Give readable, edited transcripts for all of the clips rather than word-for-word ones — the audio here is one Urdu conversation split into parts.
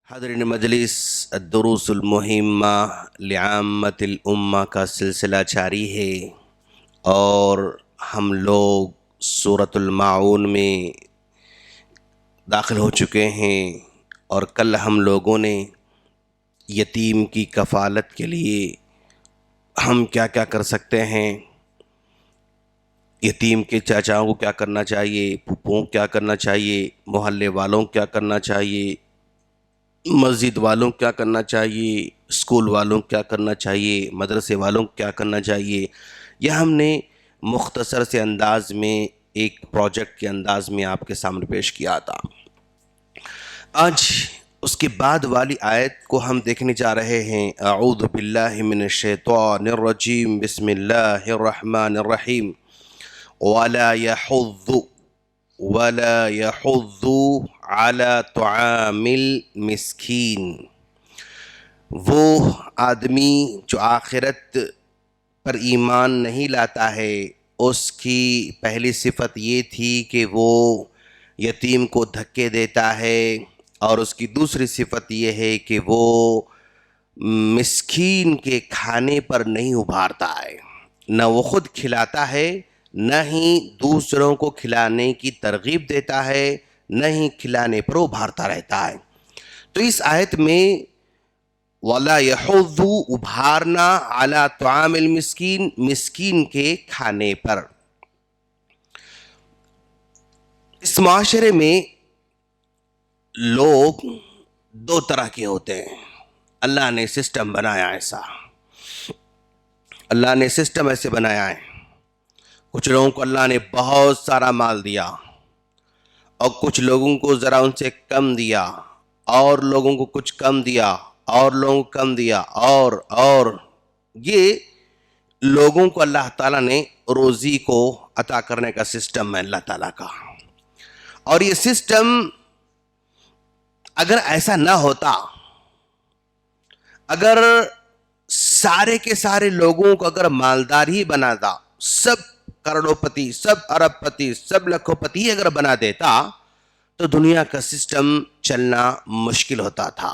حاضرین مجلس الدروس المہمہ لعامت الامہ کا سلسلہ جاری ہے اور ہم لوگ سورۃ الماعون میں داخل ہو چکے ہیں، اور کل ہم لوگوں نے یتیم کی کفالت کے لیے ہم کیا کیا کر سکتے ہیں، یتیم کے چاچاؤں کو کیا کرنا چاہیے، پھپھوؤں کو کیا کرنا چاہیے، محلے والوں کو کیا کرنا چاہیے، مسجد والوں کو کیا کرنا چاہیے، اسکول والوں کو کیا کرنا چاہیے، مدرسے والوں کو کیا کرنا چاہیے، یہ ہم نے مختصر سے انداز میں ایک پروجیکٹ کے انداز میں آپ کے سامنے پیش کیا تھا۔ آج اس کے بعد والی آیت کو ہم دیکھنے جا رہے ہیں۔ اعوذ باللہ من الشیطان الرجیم، بسم اللہ الرحمن الرحیم۔ وَلَا يَحُضُّ عَلَى طَعَامِ الْمِسْكِينِ، وہ آدمی جو آخرت پر ایمان نہیں لاتا ہے، اس کی پہلی صفت یہ تھی کہ وہ یتیم کو دھکے دیتا ہے، اور اس کی دوسری صفت یہ ہے کہ وہ مسکین کے کھانے پر نہیں ابھارتا ہے، نہ وہ خود کھلاتا ہے، نہ ہی دوسروں کو کھلانے کی ترغیب دیتا ہے، نہ ہی کھلانے پر ابھارتا رہتا ہے۔ تو اس آیت میں وَلَا يَحُضُّ، ابھارنا، عَلَى طَعَامِ الْمِسْكِينِ، مسکین کے کھانے پر۔ اس معاشرے میں لوگ دو طرح کے ہوتے ہیں، اللہ نے سسٹم بنایا ایسا، اللہ نے سسٹم ایسے بنایا ہے۔ کچھ لوگوں کو اللہ نے بہت سارا مال دیا، اور کچھ لوگوں کو ذرا ان سے کم دیا، اور لوگوں کو کچھ کم دیا، اور لوگوں کو کم دیا، اور یہ لوگوں کو اللہ تعالیٰ نے روزی کو عطا کرنے کا سسٹم ہے اللہ تعالیٰ کا۔ اور یہ سسٹم اگر ایسا نہ ہوتا، اگر سارے کے سارے لوگوں کو اگر مالدار ہی بناتا، سب کروڑوں پتی، سب ارب پتی، سب لکھوں پتی اگر بنا دیتا، تو دنیا کا سسٹم چلنا مشکل ہوتا تھا۔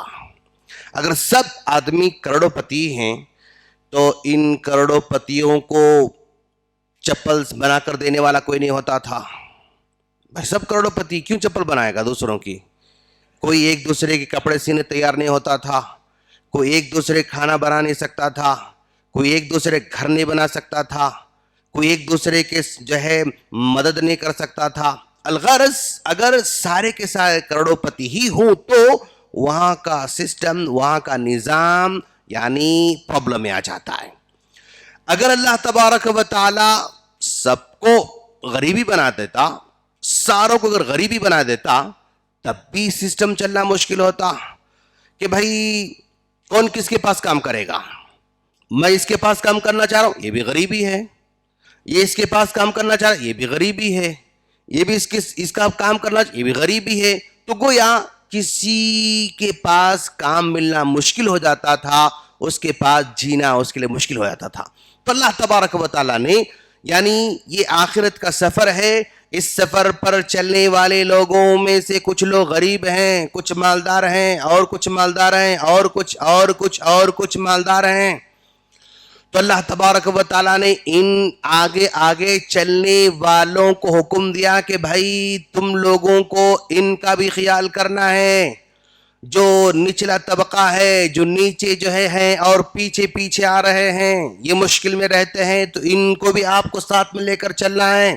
اگر سب آدمی کروڑوں پتی ہیں تو ان کروڑوں پتیوں کو چپل بنا کر دینے والا کوئی نہیں ہوتا تھا۔ بھائی سب کروڑوں پتی کیوں چپل بنائے گا دوسروں کی؟ کوئی ایک دوسرے کے کپڑے سینے تیار نہیں ہوتا تھا، کوئی ایک دوسرے کھانا بنا نہیں سکتا تھا، کوئی ایک دوسرے گھر نہیں بنا سکتا تھا، کوئی ایک دوسرے کے جو ہے مدد نہیں کر سکتا تھا۔ الغرض اگر سارے کے سارے کروڑوں پتی ہی ہوں تو وہاں کا سسٹم، وہاں کا نظام یعنی پرابلم میں آ جاتا ہے۔ اگر اللہ تبارک و تعالی سب کو غریبی بنا دیتا، ساروں کو اگر غریبی بنا دیتا، تب بھی سسٹم چلنا مشکل ہوتا کہ بھائی کون کس کے پاس کام کرے گا؟ میں اس کے پاس کام کرنا چاہ رہا ہوں، یہ بھی غریبی ہے، یہ اس کے پاس کام کرنا چاہ رہا ہے، یہ بھی غریبی ہے، یہ بھی اس کا کام کرنا، یہ بھی غریبی ہے۔ تو گویا کسی کے پاس کام ملنا مشکل ہو جاتا تھا، اس کے پاس جینا اس کے لیے مشکل ہو جاتا تھا۔ تو اللہ تبارک و تعالیٰ نے یعنی یہ آخرت کا سفر ہے، اس سفر پر چلنے والے لوگوں میں سے کچھ لوگ غریب ہیں، کچھ مالدار ہیں، اور کچھ مالدار ہیں، اور کچھ مالدار ہیں۔ تو اللہ تبارک و تعالیٰ نے ان آگے چلنے والوں کو حکم دیا کہ بھائی تم لوگوں کو ان کا بھی خیال کرنا ہے۔ جو نچلا طبقہ ہے، جو نیچے جو ہے اور پیچھے آ رہے ہیں، یہ مشکل میں رہتے ہیں، تو ان کو بھی آپ کو ساتھ میں لے کر چلنا ہے۔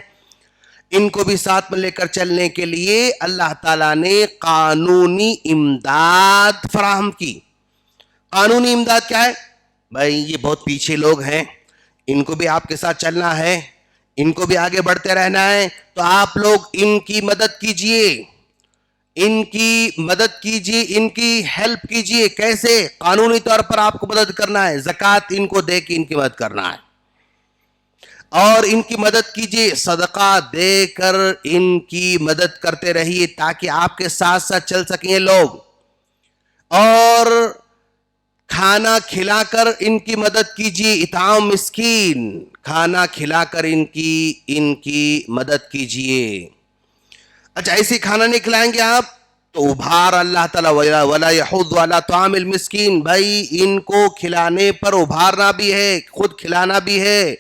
ان کو بھی ساتھ میں لے کر چلنے کے لیے اللہ تعالیٰ نے قانونی امداد فراہم کی۔ قانونی امداد کیا ہے؟ بھائی یہ بہت پیچھے لوگ ہیں، ان کو بھی آپ کے ساتھ چلنا ہے، ان کو بھی آگے بڑھتے رہنا ہے، تو آپ لوگ ان کی مدد کیجئے، ان کی مدد کیجئے، ان کی ہیلپ کیجئے۔ کیسے؟ قانونی طور پر آپ کو مدد کرنا ہے، زکوٰۃ ان کو دے کے ان کی مدد کرنا ہے، اور ان کی مدد کیجئے، صدقہ دے کر ان کی مدد کرتے رہیے تاکہ آپ کے ساتھ ساتھ چل سکیں لوگ، اور کھانا کھلا کر ان کی مدد کیجئے، اطعام مسکین، کھانا کھلا کر ان کی مدد کیجئے۔ اچھا ایسے کھانا نہیں کھلائیں گے آپ تو ابھار اللہ تعالیٰ ولا یحض علی طعام المسکین، بھائی ان کو کھلانے پر ابھارنا بھی ہے، خود کھلانا بھی ہے.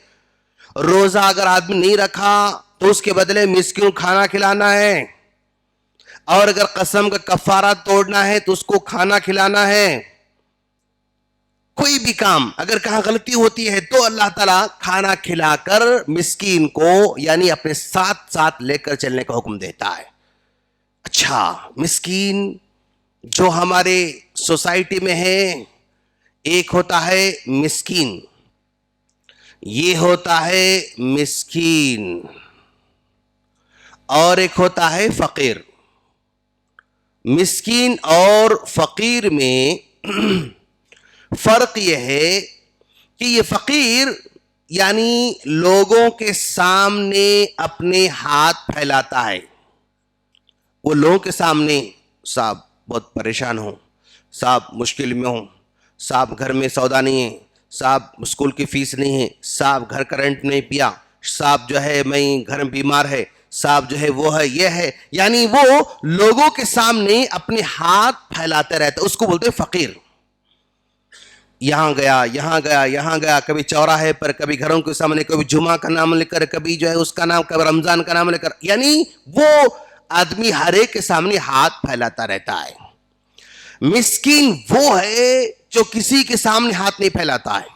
روزہ اگر آدمی نہیں رکھا تو اس کے بدلے مسکین کھانا کھلانا ہے، اور اگر قسم کا کفارہ توڑنا ہے تو اس کو کھانا کھلانا ہے. کوئی بھی کام اگر کہاں غلطی ہوتی ہے تو اللہ تعالیٰ کھانا کھلا کر مسکین کو یعنی اپنے ساتھ ساتھ لے کر چلنے کا حکم دیتا ہے. اچھا، مسکین جو ہمارے سوسائٹی میں ہے، ایک ہوتا ہے مسکین، یہ ہوتا ہے مسکین، اور ایک ہوتا ہے فقیر. مسکین اور فقیر میں فرق یہ ہے کہ یہ فقیر یعنی لوگوں کے سامنے اپنے ہاتھ پھیلاتا ہے. وہ لوگوں کے سامنے، صاحب بہت پریشان ہوں، صاحب مشکل میں ہوں، صاحب گھر میں سودا نہیں ہے، صاحب اسکول کی فیس نہیں ہے، صاحب گھر کا رینٹ نہیں پیا، صاحب جو ہے میں گھر میں بیمار ہے، صاحب جو ہے وہ ہے یہ ہے، یعنی وہ لوگوں کے سامنے اپنے ہاتھ پھیلاتے رہتا، اس کو بولتے ہیں فقیر. یہاں گیا یہاں گیا یہاں گیا، کبھی چوراہے پر، کبھی گھروں کے سامنے، کبھی جمعہ کا نام لے کر، کبھی جو ہے اس کا نام، کبھی رمضان کا نام لے کر، یعنی وہ آدمی ہر ایک کے سامنے ہاتھ پھیلاتا رہتا ہے. مسکین وہ ہے جو کسی کے سامنے ہاتھ نہیں پھیلاتا ہے،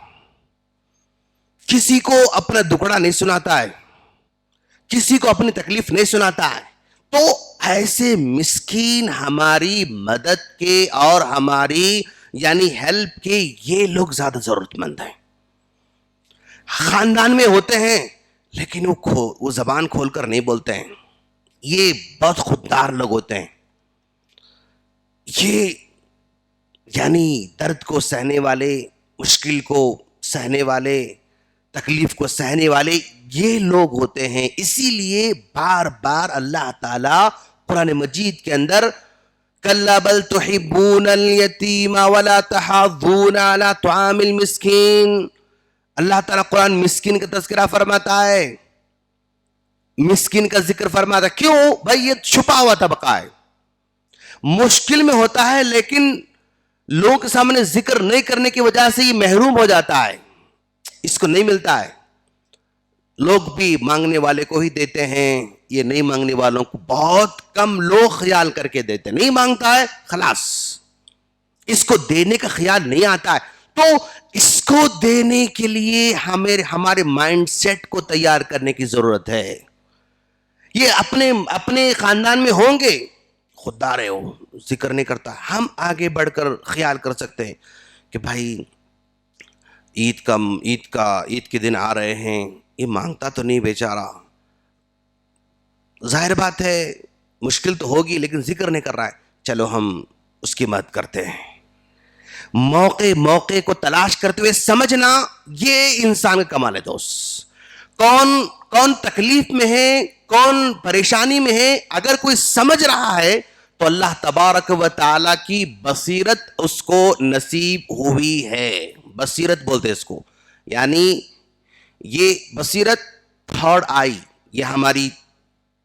کسی کو اپنا دکڑا نہیں سناتا ہے، کسی کو اپنی تکلیف نہیں سناتا ہے. تو ایسے مسکین ہماری مدد کے اور ہماری یعنی ہیلپ کے یہ لوگ زیادہ ضرورت مند ہیں. خاندان میں ہوتے ہیں لیکن وہ زبان کھول کر نہیں بولتے ہیں، یہ بہت خوددار لوگ ہوتے ہیں. یہ یعنی درد کو سہنے والے، مشکل کو سہنے والے، تکلیف کو سہنے والے یہ لوگ ہوتے ہیں. اسی لیے بار بار اللہ تعالی قرآن مجید کے اندر کلا بل تحبون الیتیم ولا تحاضون علی طعام المسکین، اللہ تعالیٰ قرآن مسکین کا تذکرہ فرماتا ہے، مسکین کا ذکر فرماتا ہے. کیوں بھائی؟ یہ چھپا ہوا طبقہ ہے، مشکل میں ہوتا ہے لیکن لوگوں کے سامنے ذکر نہیں کرنے کی وجہ سے یہ محروم ہو جاتا ہے، اس کو نہیں ملتا ہے. لوگ بھی مانگنے والے کو ہی دیتے ہیں، یہ نہیں مانگنے والوں کو بہت کم لوگ خیال کر کے دیتے ہیں. نہیں مانگتا ہے خلاص، اس کو دینے کا خیال نہیں آتا ہے. تو اس کو دینے کے لیے ہمارے مائنڈ سیٹ کو تیار کرنے کی ضرورت ہے. یہ اپنے خاندان میں ہوں گے، خوددار ہے وہ، ذکر نہیں کرتا. ہم آگے بڑھ کر خیال کر سکتے ہیں کہ بھائی عید کے دن آ رہے ہیں، یہ مانگتا تو نہیں بیچارہ، ظاہر بات ہے مشکل تو ہوگی لیکن ذکر نہیں کر رہا ہے، چلو ہم اس کی مدد کرتے ہیں. موقع کو تلاش کرتے ہوئے سمجھنا یہ انسان کا کمال ہے. دوست کون تکلیف میں ہے، کون پریشانی میں ہے، اگر کوئی سمجھ رہا ہے تو اللہ تبارک و تعالی کی بصیرت اس کو نصیب ہوئی ہے. بصیرت بولتے اس کو، یعنی یہ بصیرت تھرڈ آئی، یہ ہماری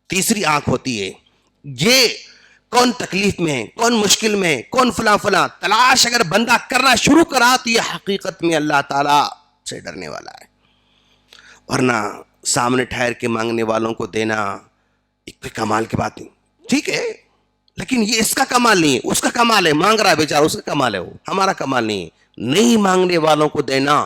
تیسری آنکھ ہوتی ہے. یہ کون تکلیف میں ہے، کون مشکل میں ہے، کون فلاں تلاش اگر بندہ کرنا شروع کرا تو یہ حقیقت میں اللہ تعالیٰ سے ڈرنے والا ہے. ورنہ سامنے ٹھہر کے مانگنے والوں کو دینا ایک کمال کی بات نہیں. ٹھیک ہے لیکن یہ اس کا کمال نہیں ہے، اس کا کمال ہے، مانگ رہا ہے بیچارہ، اس کا کمال ہے، وہ ہمارا کمال نہیں ہے. نہیں مانگنے والوں کو دینا،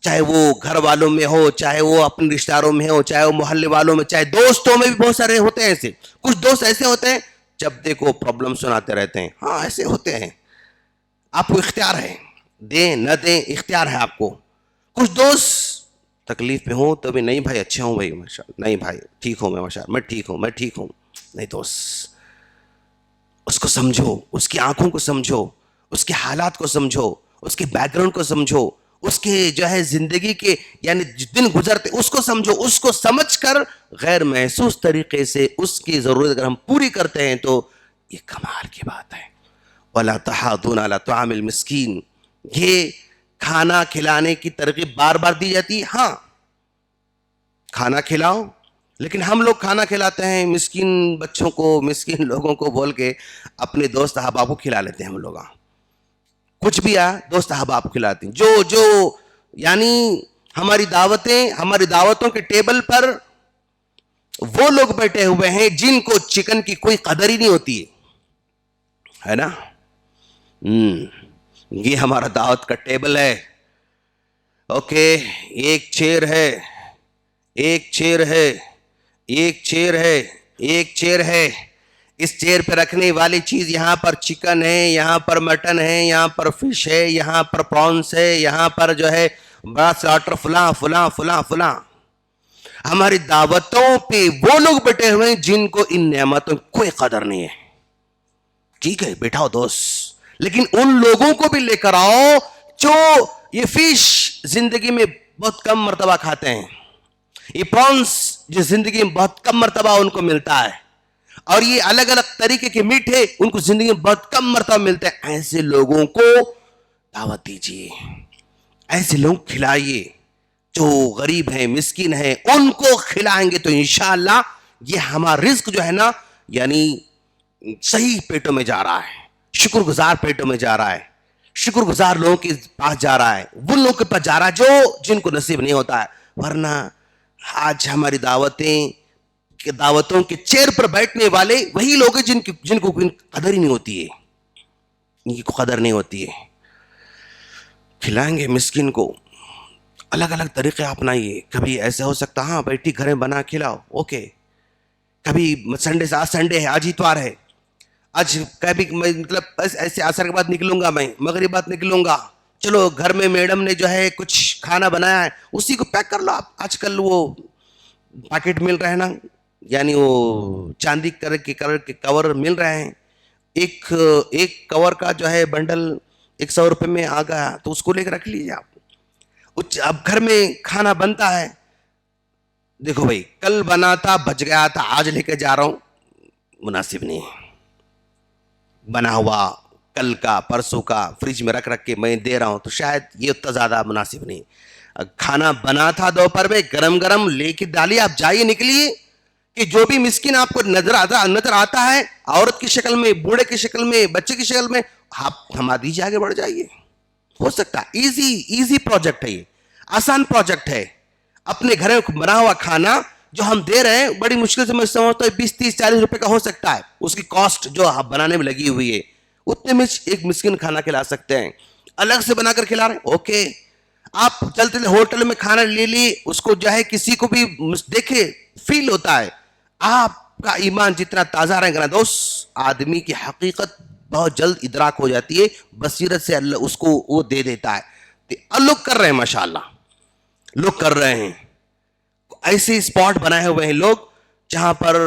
چاہے وہ گھر والوں میں ہو، چاہے وہ اپنے رشتہ داروں میں ہو، چاہے وہ محلے والوں میں، چاہے دوستوں میں بھی بہت سارے ہوتے ہیں ایسے. کچھ دوست ایسے ہوتے ہیں جب دیکھو پرابلم سناتے رہتے ہیں. ہاں ایسے ہوتے ہیں، آپ کو اختیار ہے، دیں نہ دیں اختیار ہے آپ کو. کچھ دوست تکلیف میں ہوں تو بھی نہیں بھائی اچھا ہوں بھائی ماشاء اللہ، نہیں بھائی ٹھیک ہوں میں ماشاء اللہ، میں ٹھیک ہوں. نہیں دوست، اس کو سمجھو، اس کی آنکھوں کو سمجھو، اس کے حالات کو سمجھو، اس کے بیک گراؤنڈ کو سمجھو، اس کے جو ہے زندگی کے یعنی دن گزرتے اس کو سمجھو. اس کو سمجھ کر غیر محسوس طریقے سے اس کی ضرورت اگر ہم پوری کرتے ہیں تو یہ کمال کی بات ہے. وَلَا تَحَاضُونَ عَلَىٰ طَعَامِ الْمِسْكِينِ، یہ کھانا کھلانے کی ترغیب بار بار دی جاتی ہے. ہاں کھانا کھلاؤ لیکن ہم لوگ کھانا کھلاتے ہیں مسکین بچوں کو, مسکین لوگوں کو بول کے اپنے دوست احباب کو کھلا لیتے ہیں ہم لوگ. کچھ بھی دوست احباب کھلاتے ہیں. جو یعنی ہماری دعوتوں کے ٹیبل پر وہ لوگ بیٹھے ہوئے ہیں جن کو چکن کی کوئی قدر ہی نہیں ہوتی ہے نا. یہ ہمارا دعوت کا ٹیبل ہے. اوکے, ایک چیئر ہے, ایک چیئر ہے, ایک چیئر ہے, ایک چیئر ہے. اس چیئر پہ رکھنے والی چیز یہاں پر چکن ہے, یہاں پر مٹن ہے, یہاں پر فش ہے, یہاں پر پرانس ہے, یہاں پر جو ہے بڑا سلاٹر فلاں فلاں فلاں فلاں. ہماری دعوتوں پہ وہ لوگ بیٹھے ہوئے ہیں جن کو ان نعمتوں کی کوئی قدر نہیں ہے. ٹھیک ہے, بیٹھاؤ دوست, لیکن ان لوگوں کو بھی لے کر آؤ جو یہ فش زندگی میں بہت کم مرتبہ کھاتے ہیں, یہ پرانس جو زندگی میں بہت کم مرتبہ ان کو ملتا ہے, اور یہ الگ الگ طریقے کے میٹھے ان کو زندگی میں بہت کم مرتبہ ملتے ہیں. ایسے لوگوں کو دعوت دیجیے, ایسے لوگ کھلائیے. جو غریب ہیں, مسکین ہیں, ان کو کھلائیں گے تو انشاءاللہ یہ ہمارا رزق جو ہے نا, یعنی صحیح پیٹوں میں جا رہا ہے, شکر گزار پیٹوں میں جا رہا ہے, شکر گزار لوگوں کے پاس جا رہا ہے, وہ لوگوں کے پاس جا رہا ہے جن کو نصیب نہیں ہوتا ہے. ورنہ آج ہماری دعوتوں کے چیئر پر بیٹھنے والے وہی لوگ ہیں جن کو قدر ہی نہیں ہوتی ہے, ان کی قدر نہیں ہوتی ہے. کھلائیں گے مسکین کو, الگ الگ طریقے اپنائیے. کبھی ایسے ہو سکتا, ہاں بیٹھی گھر بنا کھلاؤ, اوکے. کبھی سنڈے سے, آج سنڈے ہے, آج اتوار ہے, آج کبھی مطلب ایسے عصر کے بعد نکلوں گا, میں مغرب بعد نکلوں گا, چلو گھر میں میڈم نے جو ہے کچھ کھانا بنایا ہے اسی کو پیک کر لو آپ. آج کل وہ پیکٹ مل رہے ہیں نا, یعنی وہ چاندی کلر کے کور مل رہے ہیں, ایک کور کا جو ہے بنڈل 100 روپے میں آ گیا, تو اس کو لے کے رکھ لیجیے آپ. اب گھر میں کھانا بنتا ہے, دیکھو بھائی کل بنا تھا بچ گیا تھا, آج لے کے جا رہا ہوں, مناسب نہیں ہے. بنا ہوا کل کا پرسوں کا فریج میں رکھ کے میں دے رہا ہوں, تو شاید یہ اتنا زیادہ مناسب نہیں. کھانا بنا تھا دوپہر میں گرم گرم لے کے ڈالیے, آپ جائیے نکلیے, کہ جو بھی مسکین آپ کو نظر آتا ہے, عورت کی شکل میں, بوڑھے کی شکل میں, بچے کی شکل میں, آپ تھما دیجیے, آگے بڑھ جائیے. ہو سکتا ہے ایزی پروجیکٹ ہے, یہ آسان پروجیکٹ ہے. اپنے گھر میں بنا ہوا کھانا جو ہم دے رہے ہیں, بڑی مشکل سے میں سمجھتا ہوں 20 30 40 روپے کا ہو سکتا ہے, اس کی کاسٹ جو بنانے میں لگی ہوئی ہے, اتنے میں ایک مسکین کھانا کھلا سکتے ہیں. الگ سے بنا کر کھلا رہے ہیں, اوکے. آپ چلتے ہوٹل میں کھانا لے لی, اس کو جو ہے کسی کو بھی دیکھے فیل ہوتا ہے. آپ کا ایمان جتنا تازہ رہے گا دوست, آدمی کی حقیقت بہت جلد ادراک ہو جاتی ہے, بصیرت سے اللہ اس کو وہ دے دیتا ہے. لوگ کر رہے ہیں, ماشاءاللہ لوگ کر رہے ہیں. ایسے اسپاٹ بنائے ہوئے ہیں لوگ جہاں پر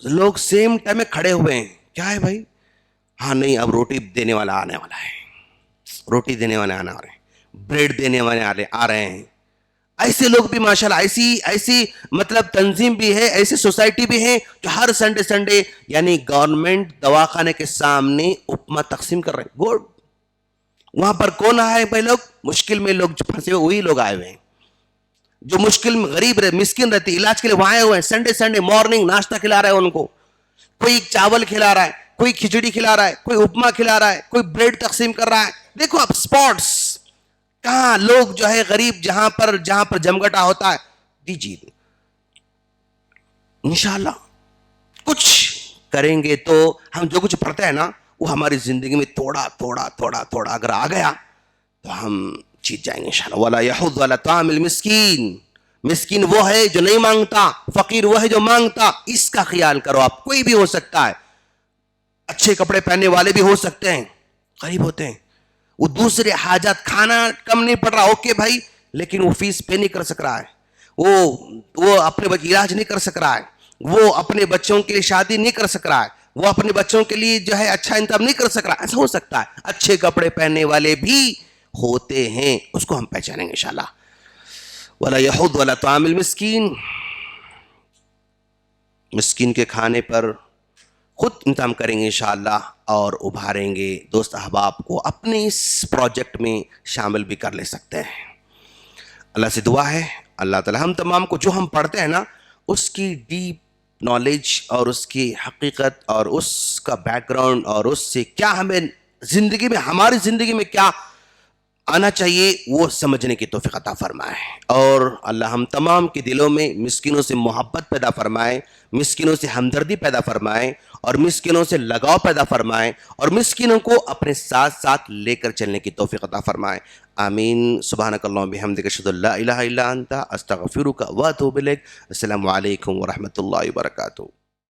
لوگ سیم ٹائم میں کھڑے ہوئے ہیں. کیا ہے بھائی, ہاں نہیں اب روٹی دینے والا آنے والا ہے, روٹی دینے والے آنے والے ہیں, بریڈ دینے والے آ رہے ہیں. ایسے لوگ بھی ماشاءاللہ, ایسی مطلب تنظیم بھی ہے, ایسی سوسائٹی بھی ہے جو ہر سنڈے یعنی گورنمنٹ دواخانے کے سامنے اپما تقسیم کر رہے ہیں. گوڈ. وہاں پر کون آئے بھائی, لوگ مشکل میں, لوگ جو پھنسے ہوئے وہی لوگ آئے ہوئے ہیں, جو مشکل میں غریب مسکین رہتی, علاج کے لیے وہاں آئے ہوئے ہیں. سنڈے مارننگ ناشتہ کھلا رہا ہے ان کو, کوئی چاول کھلا رہا ہے, کوئی کھچڑی کھلا رہا ہے, کوئی اپما کھلا رہا ہے, کوئی بریڈ تقسیم کر رہا ہے. دیکھو آپ اسپاٹس کہاں لوگ جو ہے غریب جہاں پر جمگٹا ہوتا ہے, دیجیے. انشاءاللہ کچھ کریں گے تو ہم جو کچھ پڑھتے ہیں نا وہ ہماری زندگی میں تھوڑا تھوڑا اگر آ گیا تو ہم جیت جائیں گے انشاءاللہ. وَلَا يَحُضُّ عَلَىٰ طَعَامِ الْمِسْكِينِ, مسکین وہ ہے جو نہیں مانگتا, فقیر وہ ہے جو مانگتا. اس کا خیال کرو آپ. کوئی بھی ہو سکتا ہے, اچھے کپڑے پہننے والے بھی ہو سکتے ہیں, غریب ہوتے ہیں, وہ دوسرے حاجات, کھانا کم نہیں پڑ رہا, اوکے بھائی, لیکن وہ فیس پے نہیں کر سک رہا ہے, وہ اپنے علاج نہیں کر سک رہا ہے, وہ اپنے بچوں کے لیے شادی نہیں کر سک رہا ہے, وہ اپنے بچوں کے لیے جو ہے اچھا انتظام نہیں کر سک رہا. ایسا ہو سکتا ہے. اچھے کپڑے پہننے والے بھی ہوتے ہیں, اس کو ہم پہچانیں گے انشاءاللہ. وَلَا يَحُضُّ عَلَىٰ طَعَامِ الْمِسْكِينِ, مسکین کے کھانے پر خود انتظام کریں گے انشاءاللہ, اور ابھاریں گے دوست احباب کو اپنے اس پروجیکٹ میں شامل بھی کر لے سکتے ہیں. اللہ سے دعا ہے اللہ تعالی ہم تمام کو جو ہم پڑھتے ہیں نا اس کی ڈیپ نالج اور اس کی حقیقت اور اس کا بیک گراؤنڈ اور اس سے کیا ہمیں زندگی میں ہماری زندگی میں کیا آنا چاہیے وہ سمجھنے کی توفیق عطا فرمائے. اور اللہ ہم تمام کے دلوں میں مسکینوں سے محبت پیدا فرمائے, مسکینوں سے ہمدردی پیدا فرمائے, اور مسکینوں سے لگاؤ پیدا فرمائے, اور مسکینوں کو اپنے ساتھ ساتھ لے کر چلنے کی توفیق عطا فرمائے. آمین. سبحانک اللہم بحمدک اشہد ان لا الہ الا انت استغفرک واتوب الیک. السلام علیکم ورحمۃ اللہ وبرکاتہ.